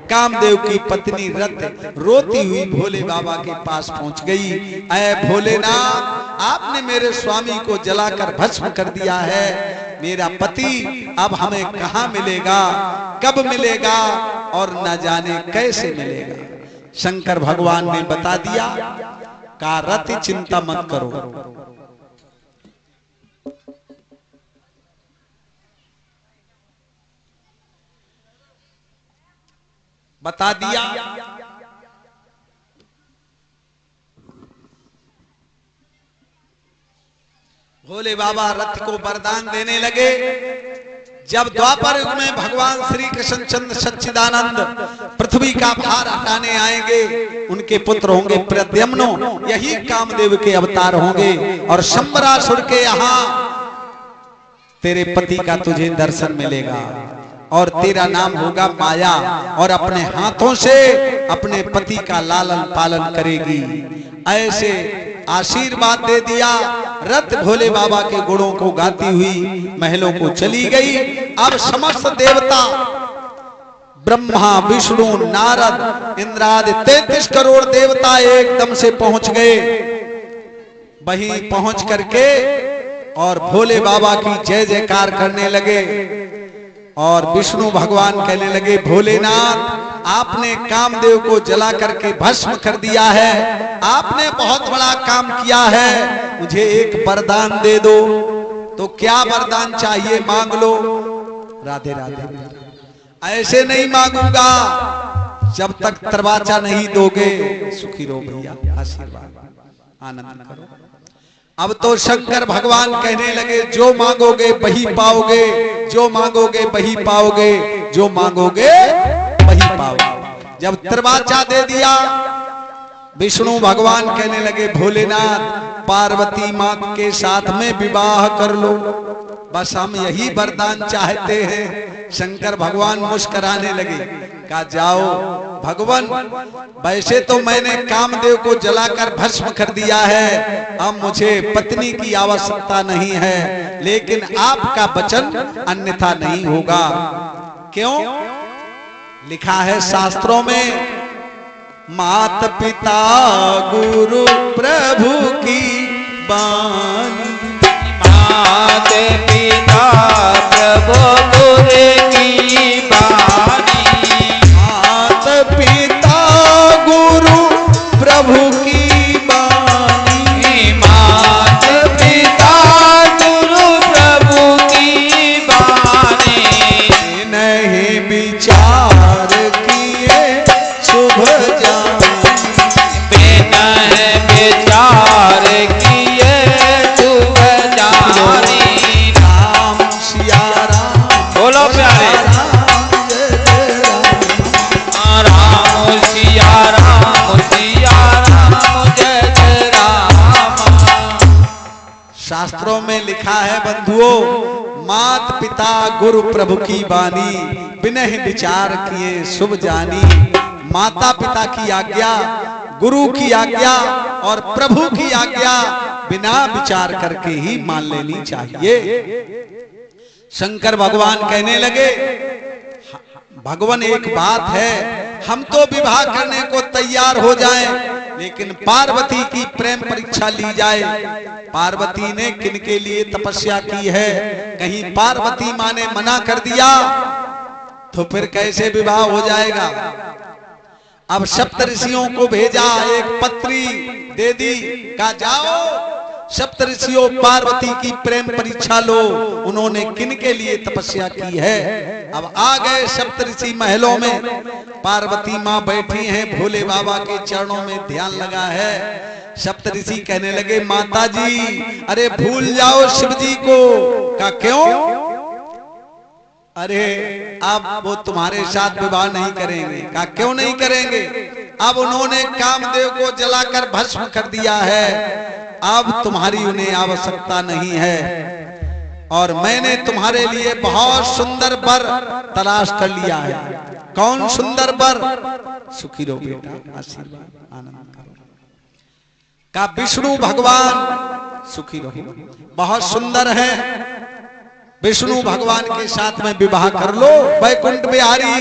कामदेव की पत्नी रत रोती हुई भोले बाबा के पास पहुंच गई। ऐ भोलेनाथ, आपने मेरे स्वामी को जलाकर भस्म कर दिया है, मेरा पति अब हमें कहां मिलेगा, कब मिलेगा और न जाने कैसे मिलेगा। शंकर भगवान ने बता दिया, का रति चिंता मत करो, बता दिया भोले बाबा रथ को वरदान देने लगे। जब द्वापर युग में भगवान श्री कृष्ण चंद्र सच्चिदानंद पृथ्वी का भार हटाने आएंगे, उनके पुत्र होंगे प्रद्युम्नो, यही कामदेव के अवतार होंगे। और शंबरासुर के यहाँ तेरे पति का तुझे दर्शन मिलेगा और तेरा नाम होगा माया, और अपने हाथों से अपने पति का लालन पालन करेगी। ऐसे आशीर्वाद दे दिया। रथ भोले बाबा के गुणों को गाती हुई महलों को चली गई। अब समस्त देवता ब्रह्मा विष्णु नारद इंद्रादि 33 करोड़ देवता एकदम से पहुंच गए। वहीं पहुंच करके और भोले बाबा की जय जयकार करने लगे। और विष्णु भगवान कहने लगे, भोलेनाथ आपने कामदेव को जला करके भस्म कर दिया है, आपने बहुत बड़ा काम किया है, मुझे एक वरदान दे दो। तो क्या वरदान चाहिए मांग लो। राधे राधे। ऐसे नहीं मांगूंगा जब तक दरवाजा नहीं दोगे। सुखी रहो भैया, आशीर्वाद आनंद करो। अब तो शंकर भगवान कहने लगे, जो मांगोगे वही पाओगे, जो मांगोगे वही पाओगे, जो मांगोगे वही पाओगे। जब दरवाजा दे दिया, विष्णु भगवान कहने लगे, भोलेनाथ पार्वती मां के साथ में विवाह कर लो, बस हम यही वरदान चाहते हैं। शंकर भगवान मुस्कुराने लगे, कहा जाओ भगवान, वैसे तो मैंने कामदेव को जलाकर भस्म कर दिया है, अब मुझे पत्नी की आवश्यकता नहीं है, लेकिन आपका वचन अन्यथा नहीं होगा। क्यों? लिखा है शास्त्रों में, मात पिता गुरु प्रभु की बानी, मात पिता प्रभु गुरु की बानी, मात पिता गुरु प्रभु की बानी, मात पिता गुरु प्रभु की बानी, नहीं विचार किए शुभ जानी, बिना विचार किए शुभ जानी। राम सिया राम, बोलो प्यारे, राम सिया राम, सिया राम जय जय राम। शास्त्रों में लिखा है बंधुओं, मात पिता गुरु प्रभु की बानी, बिना विचार किए शुभ जानी। माता पिता की आज्ञा, गुरु की आज्ञा और प्रभु की आज्ञा बिना विचार करके ही मान लेनी चाहिए। शंकर भगवान कहने लगे, भगवान एक बात है, हम तो विवाह करने को तैयार हो जाएं, लेकिन पार्वती की प्रेम परीक्षा ली जाए। पार्वती ने किनके लिए तपस्या की है, कहीं पार्वती मां ने मना कर दिया तो फिर कैसे विवाह हो जाएगा। अब सप्तऋषियों को भेजा, एक पत्री दे दी, कहा जाओ सप्तऋषियों पार्वती की प्रेम परीक्षा लो, उन्होंने किनके लिए तपस्या की है। अब आ गए सप्तऋषि महलों में, पार्वती मां बैठी हैं, भोले बाबा के चरणों में ध्यान लगा है। सप्तऋषि कहने लगे, माता जी अरे भूल जाओ शिव जी को। का क्यों? अरे अब वो तुम्हारे साथ विवाह नहीं करेंगे। का क्यों नहीं करेंगे? अब उन्होंने कामदेव को जलाकर भस्म कर दिया है, अब तुम्हारी उन्हें आवश्यकता नहीं है, और मैंने तुम्हारे लिए बहुत सुंदर वर तलाश कर लिया है। कौन सुंदर वर? सुखी रहो बेटा, आशीर्वाद आनंद करो। का विष्णु भगवान, सुखी रहो, बहुत सुंदर है, विष्णु भगवान के साथ में विवाह कर लो वैकुंठ बिहारी।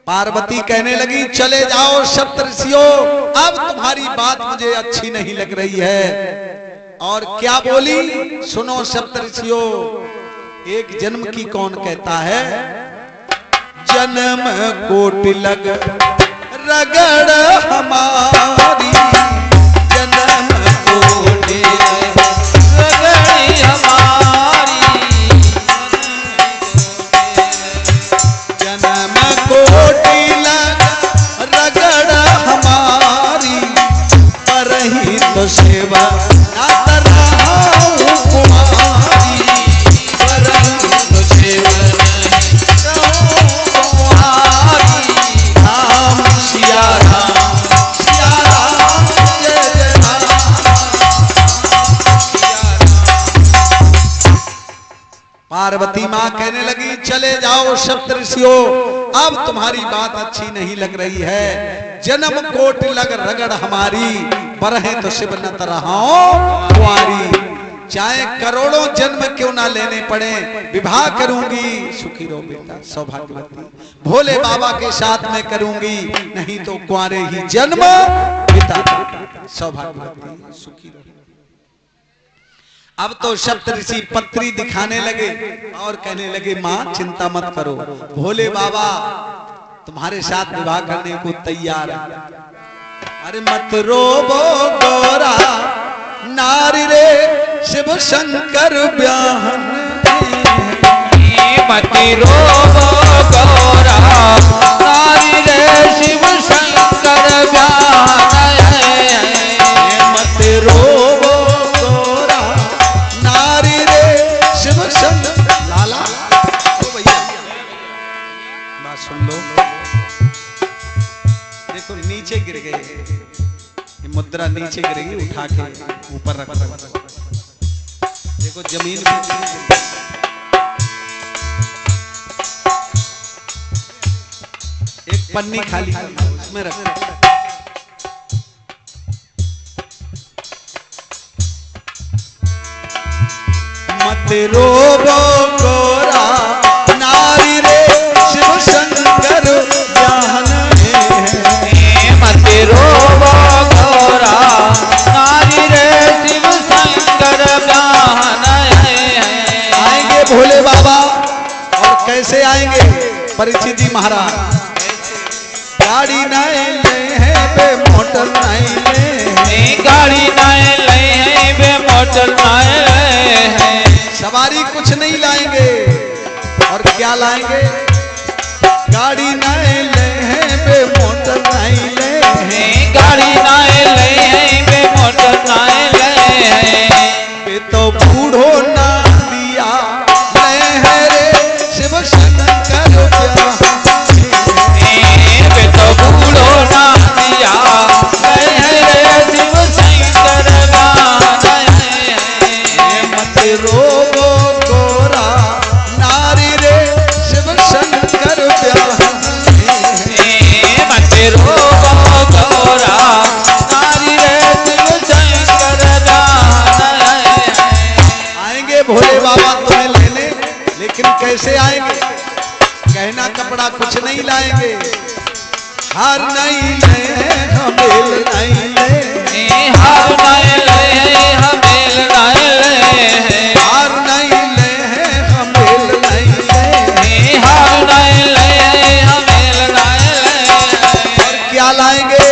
पार्वती कहने लगी, चले जाओ सप्तऋषियों, अब तुम्हारी बात मुझे अच्छी नहीं लग रही है। और क्या बोली सुनो सप्तऋषियों, एक जन्म की कौन कहता है, जन्म कोटि लग रगड़ हमारी, जन्म कोटि रगड़ हमारी, जन्म कोटि लग रगड़ हमारी, पर ही तो सेवा ना कर रहा हूं सप्तऋषियों, अब तुम्हारी बात अच्छी नहीं लग रही है। जन्म कोट लग रगड़ हमारी, बरहे तो शिव न तरहाओ कुंवारी। चाहे करोड़ों जन्म क्यों ना लेने पड़े, विवाह करूंगी, सुखी रहो बेटा सौभाग्यवती, भोले बाबा के साथ में करूंगी, नहीं तो कुंवारे ही जन्म बिता, सौभाग्यवती सुखी रहो। अब तो सप्तऋषि पत्री दिखाने लगे और कहने लगे मां चिंता मत करो, भोले बाबा तुम्हारे साथ विवाह करने को तैयार है। अरे मत रोबो गोरा नारी रे, शिव शंकर ब्याहन, मत रोबो गोरा नारी रे, शिव शंकर ब्याहन, मत रोबो गोरा नारी रे, शिव शंकर। लाला ओ भैया बात सुन लो, देखो नीचे गिर गए, ये मुद्रा नीचे गिरेगी, उठा के ऊपर रख, देखो जमीन पे एक पन्नी खाली उसमें रख। मत रोबो गोरा नारी रे, शिव शंकर ब्याहन है, मत रोबो गोरा नारी रे, शिव शंकर ब्याहन है। आएंगे भोले बाबा, और कैसे आएंगे परीक्षित जी महाराज, गाड़ी नहीं ले हैं बे मोटर नहीं ले हैं, गाड़ी नहीं ले हैं बे मोटर नहीं ले हैं, सवारी कुछ नहीं लाएंगे, और क्या लाएंगे, गाड़ी नहीं ले हैं बे मोटर नहीं ले हैं, गाड़ी नहीं ले हैं बे मोटर नहीं ले हैं, बे तो बूढ़ो ना दिया ले हैं रे, शिव शंकर ब्याहन, बे तो बूढ़ो ना दिया ले हैं रे, शिव शंकर ब्याहन है। मत रोबो गोरा नारी रे, शिव शंकर ब्याहन है, मत रोबो गोरा नारी रे, शिव शंकर ब्याहन है। आएंगे भोले बाबा तुम्हें लेने, लेकिन कैसे आएंगे, गहना कपड़ा कुछ नहीं लाएंगे, हार नहीं ले हमेल नहीं ले, हार नहीं ले हमेल नहीं ले, हार नहीं ले हमेल नहीं ले, हार नहीं ले हमेल नहीं ले। और क्या लाएंगे,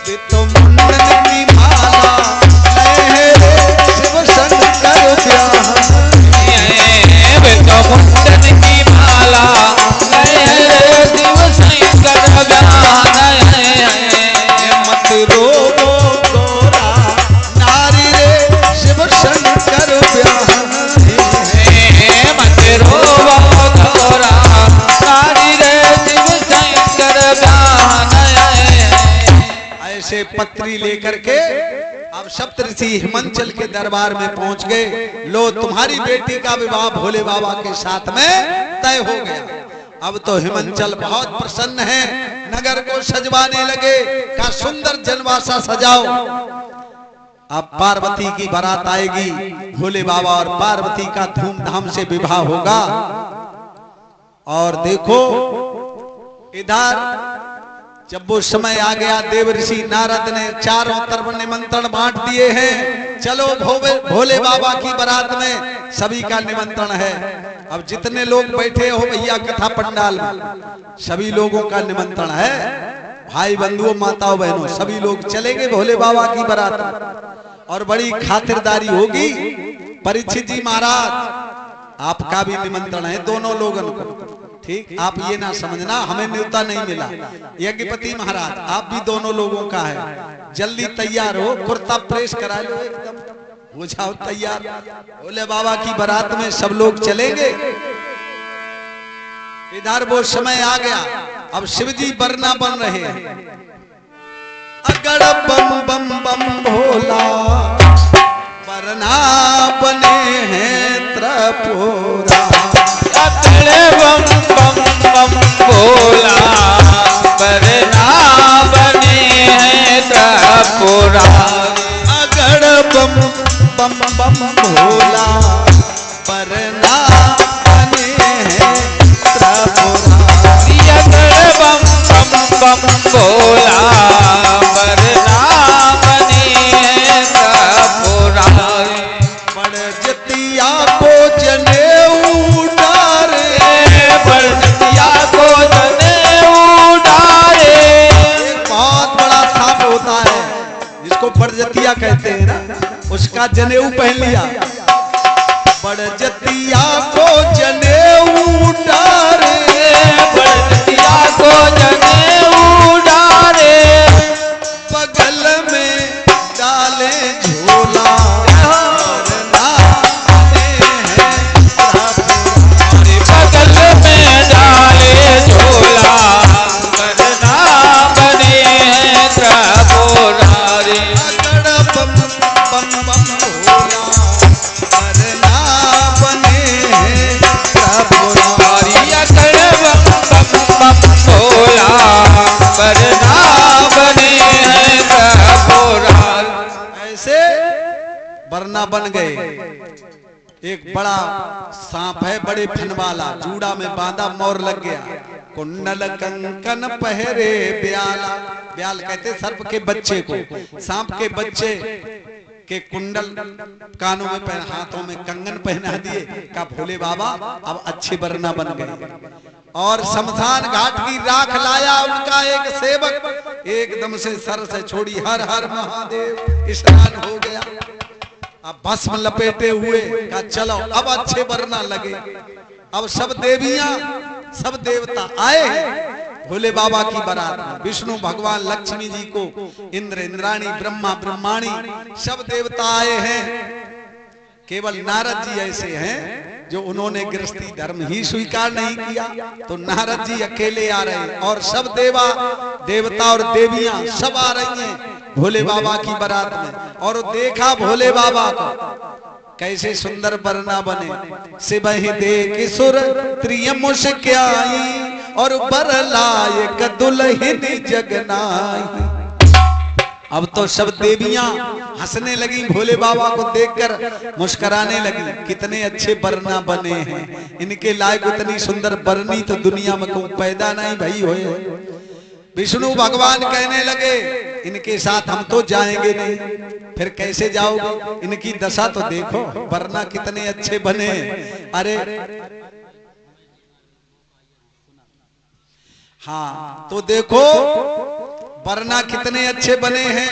ये तो मुंडन की माला ले रे, शिव शंकर ब्याहन, वे तो मुंडन की माला ले रे, शिव शंकर ब्याहन है। मत रोबो गोरा नारी रे, शिव शंकर ब्याहन है, मत रोबो गोरा नारी रे, शिव शंकर ब्याहन है। ऐसे पत्री लेकर के अब सप्तऋषि हिमांचल के दरबार में पहुंच गए। लो तुम्हारी बेटी का विवाह भोले बाबा के साथ में तय हो गया। अब तो हिमांचल बहुत प्रसन्न है, नगर को सजवाने लगे, का सुंदर जनवासा सजाओ। अब पार्वती की बारात आएगी, भोले बाबा और पार्वती का धूमधाम से विवाह होगा। और देखो इधर जब वो समय आ गया, देव ऋषि नारद ने चारों तरफ निमंत्रण बांट दिए हैं। चलो भोले बाबा की बारात में सभी का निमंत्रण है। अब जितने लोग बैठे हो भैया कथा पंडाल में, सभी लोगों का निमंत्रण है। भाई बंधुओं माताओं बहनों सभी लोग चलेंगे भोले बाबा की बारात में, और बड़ी खातिरदारी होगी। परीक्षित जी महाराज आपका भी निमंत्रण है, दोनों लोगों को। ठीक, आप ये ना समझना हमें न्योता नहीं मिला। यज्ञपति महाराज आप भी दोनों लोगों का है, जल्दी तैयार हो, कुर्ता प्रेस करा लो, एकदम हो जाओ तैयार। भोले बाबा की बारात में सब लोग चलेंगे। इधर वो समय आ गया, अब शिवजी बरना बन रहे हैं। अगड़ बम बम बम भोला बरना बने हैं त्रिपुरा, अकड़ बम बम बम बोला वरना बने हैं त्रिपुरारी। अगड़ बम बम बम भोला पर ना बने हैं त्रिपुरारी। अकड़ बम बम बम बोला वरना बने हैं त्रिपुरारी। बड़जतिया को जनेऊ डारे, बड़जतिया को जनेऊ डारे। एक बहुत बड़ा सांप होता है जिसको बड़जतिया कहते हैं ना, उसका जनेऊ पहन लिया। बड़जतिया को जनेऊ डारे, बड़जतिया को जनेऊ डारे। बगल में डाले झोला वरना बने हैं त्रिपुरारी। बगल में डाले झोला वरना बने हैं त्रिपुरारी। अगड़ बम बम बम भोला वरना बने हैं त्रिपुरारी। अकड़ बम बम बम बोला वरना बने हैं त्रिपुरारी। ऐसे वरना बन गए। एक बड़ा सांप है, बड़े फन वाला, जूड़ा में बांधा, मोर लग गया। कुंडल कंकन पहरे ब्याला, ब्याल कहते सर्प के बच्चे को। सांप के बच्चे के कुंडल कानों में पहन, हाथों में कंगन पहना दिए। का भोले बाबा अब अच्छे वरना बन गए। और शमशान घाट की राख लाया उनका एक सेवक, एकदम से सर से छोड़ी हर हर महादेव स्नान हो गया। अब भस्म लपेटे हुए का चलो अब अच्छे वरना लगे। अब सब देवियां सब देवता आए भोले बाबा की बारात में। विष्णु भगवान लक्ष्मी जी को, इंद्र इंद्राणी, ब्रह्मा ब्रह्माणी, सब देवता आए हैं। केवल नारद जी ऐसे हैं जो उन्होंने गृहस्थी धर्म ही स्वीकार नहीं किया, तो नारद जी अकेले आ रहे हैं। और सब देवता और देवियां सब आ रही हैं भोले बाबा की बारात में। और देखा भोले बाबा को कैसे सुंदर वरना बने। सिबहि देख सुर त्रिय मुस्क्याई और बर लायक दुल्हन जगनाई। अब तो सब देवियां हंसने लगी, भोले बाबा को देखकर मुस्कुराने लगी। कितने अच्छे वरना बने हैं, इनके लायक इतनी सुंदर वरनी तो दुनिया में कोई पैदा नहीं भई होए। विष्णु भगवान कहने लगे इनके साथ हम तो जाएंगे नहीं, फिर कैसे जाओगे? इनकी दशा तो देखो, वरना कितने अच्छे बने। अरे हाँ, तो देखो वरना कितने अच्छे बने हैं।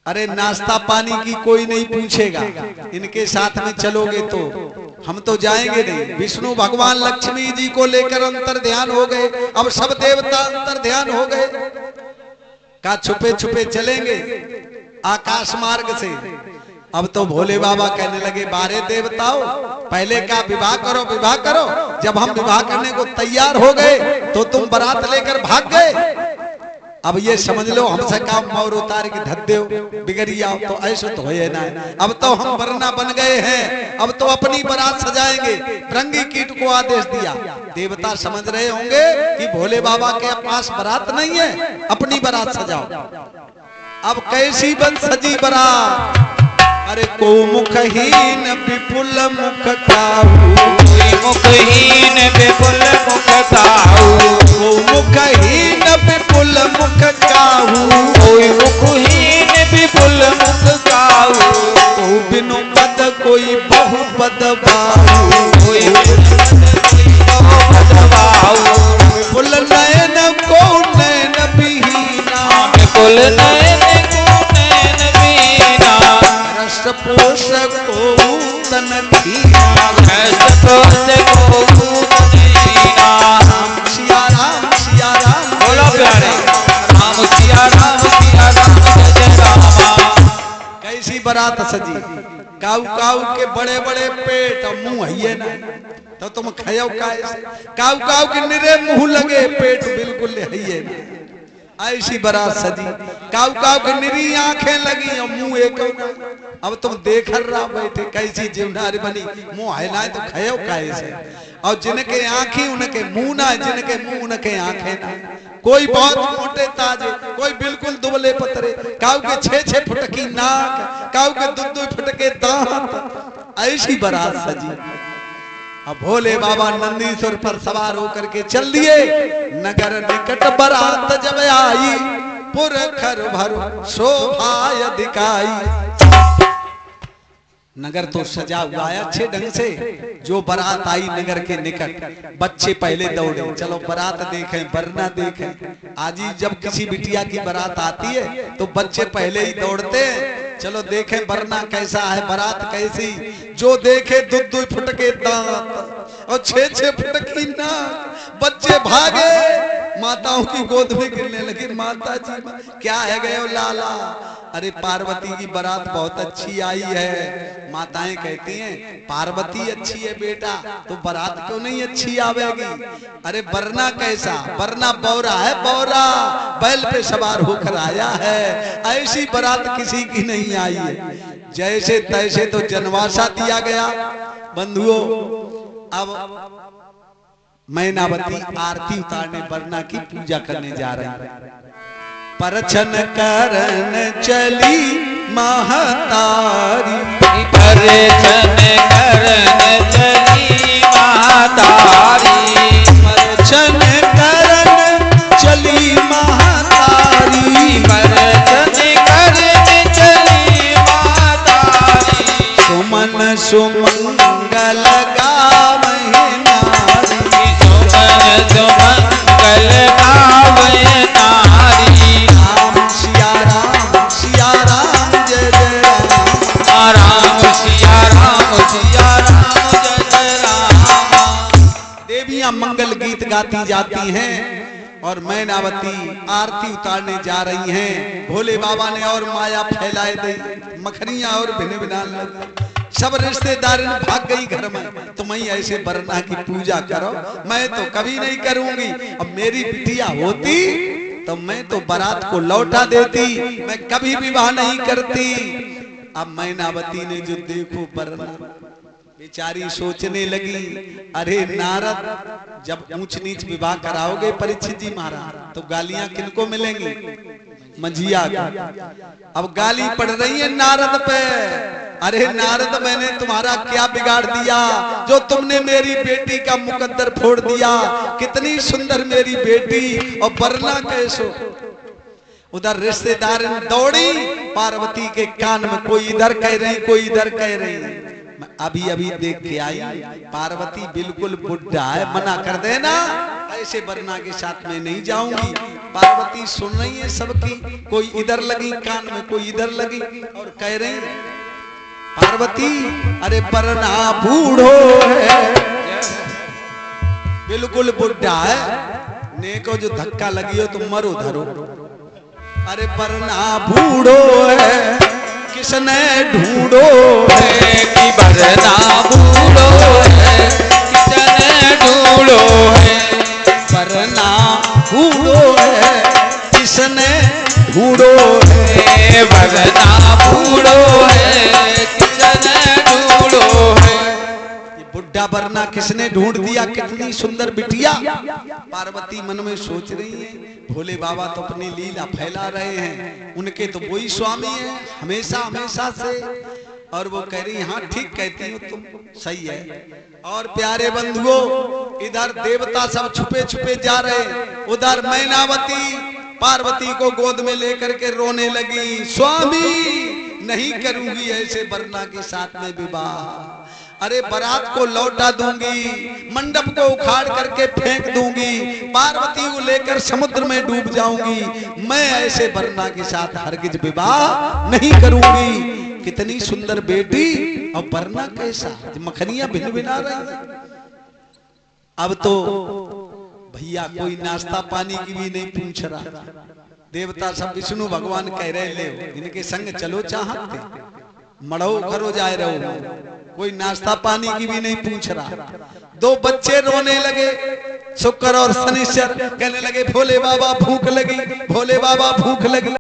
अरे नाश्ता पानी की कोई नहीं पूछेगा, इनके साथ में चलोगे तो हम तो जाएंगे नहीं। विष्णु भगवान लक्ष्मी जी को लेकर अंतर ध्यान हो गए। अब सब देवता अंतर ध्यान हो गए। का छुपे छुपे चलेंगे आकाश मार्ग से। अब तो भोले बाबा कहने लगे बारे देवताओं, पहले का विवाह करो विवाह करो। जब हम विवाह करने को तैयार हो गए तो तुम बारात लेकर भाग गए। अब ये समझ लो हमसे काम मोर उतार के धद्दे बिगड़िया, तो ऐसा तो है ना। अब तो हम वरना बन गए हैं, अब तो अपनी बारात सजाएंगे। रंगी कीट को आदेश दिया। देवता समझ रहे होंगे कि भोले बाबा के पास बारात नहीं है, अपनी बारात सजाओ। अब कैसी बन सजी बारात। अरे को मुखहीन विपुल मुख काहू, मुखहीन विपुल मुख काहू, को मुखहीन विपुल मुख काहू, कोई मुखहीन विपुल मुख काहू, को बिनु पद कोई बहु पद बाहू, कोई बहु पद बाहू, विपुल नयन को नयन बिहीना, विपुल नयन को नयन बिहीना, रस पोषक को तन धीना, रस पोषक को तन धीना। सिया राम बोलो प्यारे राम सिया राम जय जय रामा। कैसी बारात सजी। काऊ काऊ के बड़े बड़े पेट और मुंह है ना, तो तुम खाओ कैसे? काऊ काऊ के निरे मुंह लगे, पेट बिल्कुल है ना। ऐसी बारात सजी, काऊ काऊ की निरी आंखें लगी और मुंह एक। अब तुम देख रहा बैठे कैसी जीवनारी बनी, मुंह हिलाए तो खयो कैसे। और जिनके आंखें उनके मुंह ना, जिनके मुंह उनके आंखें ना। कोई बहुत मोटे ताजे, कोई बिल्कुल दुबले पतरे, काऊ के 6-6 फुट की नाक, काऊ के 2-2 फुट के दांत। ऐसी बारात सजी। अब भोले बाबा नंदीश्वर पर सवार होकर के चल दिए। नगर निकट बारात जब आई, पुरखर भर शोभा दिखाई। नगर तो सजा हुआ है अच्छे ढंग से। जो बारात आई नगर के निकट, बच्चे पहले दौड़े, चलो बारात देखें, वरना देखें। आज ही जब किसी बिटिया की बारात आती है तो बच्चे पहले ही दौड़ते हैं, चलो देखें वरना कैसा है, बारात कैसी। जो देखे 2-2 फुट के दांत और 6-6 फुट की नाक। बच्चे भागे, माताओं की गोद में गिरने लगे। माता जी क्या है गए लाला? अरे पार्वती की बारात बहुत अच्छी आई है। माताएं कहती हैं पार्वती अच्छी है बेटा तो बारात क्यों नहीं अच्छी आवेगी? अरे वरना कैसा? वरना बौरा है, बौरा बैल पे सवार होकर आया है। ऐसी बारात किसी की नहीं आई है। जैसे तैसे तो जनवासा दिया गया। बंधुओं, अब मैनावती आरती उतारने वरना की पूजा करने जा रही है। परछन करन चली महतारी, परछन करन चली महतारी, परछन करन चली महतारी, परछन करन चली महतारी। सुमन सुमंगल गावहि नारी, सुमन सुमंगल गावहि नारी। सिया राम जय जय राम, राम सिया राम जय जय राम। देवियां मंगल गीत गाती जाती हैं और मैनावती आरती उतारने जा रही हैं। भोले बाबा ने और माया फैलाए दी, मखनियां और भिन्न भिन्न सब रिश्तेदार भाग गई घर में। तुम ही ऐसे वरना की पूजा करो, मैं तो कभी नहीं करूंगी। अब मेरी बिटिया होती तो मैं तो बारात को लौटा देती, मैं कभी विवाह नहीं करती। अब मैनावती ने जो देखो वरना, बेचारी सोचने लगी, अरे नारद जब ऊंच नीच विवाह कराओगे परीक्षित जी महाराज तो गालियां किनको मिलेंगी? मंझिया को। अब गाली पड़ रही है नारद पे। अरे नारद मैंने तुम्हारा क्या बिगाड़ दिया जो तुमने मेरी बेटी का मुकद्दर फोड़ दिया? कितनी सुंदर मेरी बेटी और वरना कैसो। उधर रिश्तेदार दौड़ी पार्वती के कान में, कोई इधर कह रही कोई इधर कह रही। अभी अभी देख के आई पार्वती बिल्कुल बुढ़ा है, मना कर देना, ऐसे वरना के साथ में नहीं जाऊंगी। पार्वती सुन रही है सबकी, कोई इधर लगी कान में कोई इधर लगी और कह रही पार्वती अरे वरना बूढ़ो है, बिल्कुल बुढ़ा है, ने को जो धक्का लगी हो तुम मरो धरो। अरे वरना बूढ़ो है किसने ढूंढो है कि वरना बूढ़ो है, किसने ढूंढो है। वरना बूढ़ो है किसने ढूंढो है, वरना बूढ़ो है, किसने ढूंढो है। बुढ़ा वरना किसने ढूंढ दिया, कितनी सुंदर बिटिया। पार्वती मन में सोच रही है भोले बाबा तो अपनी लीला फैला रहे हैं, उनके तो वही स्वामी है हमेशा हमेशा से। और वो कह रही हाँ ठीक कहती हो तुम, सही है। और प्यारे बंधुओं इधर देवता सब छुपे छुपे जा रहे, उधर मैनावती पार्वती को गोद में लेकर के रोने लगी, स्वामी नहीं करूंगी ऐसे वरना के साथ में विवाह। अरे बारात को लौटा दूंगी, मंडप को उखाड़ करके फेंक दूंगी, पार्वती को लेकर समुद्र में डूब जाऊंगी, मैं ऐसे वरना के साथ हरगिज विवाह नहीं करूंगी। कितनी सुंदर बेटी और वरना कैसा, मखनियां भिन्न भिना रही। अब तो भैया कोई नाश्ता पानी की भी नहीं पूछ रहा। देवता सब विष्णु भगवान कह रहे ले इनके संग चलो चाहते, मड़ो करो जाए रहो, कोई नाश्ता पानी की भी नहीं पूछ रहा। दो बच्चे रोने लगे, शुक्र और शनिश्चर कहने लगे भोले बाबा भूख लगी, भोले बाबा भूख लगी।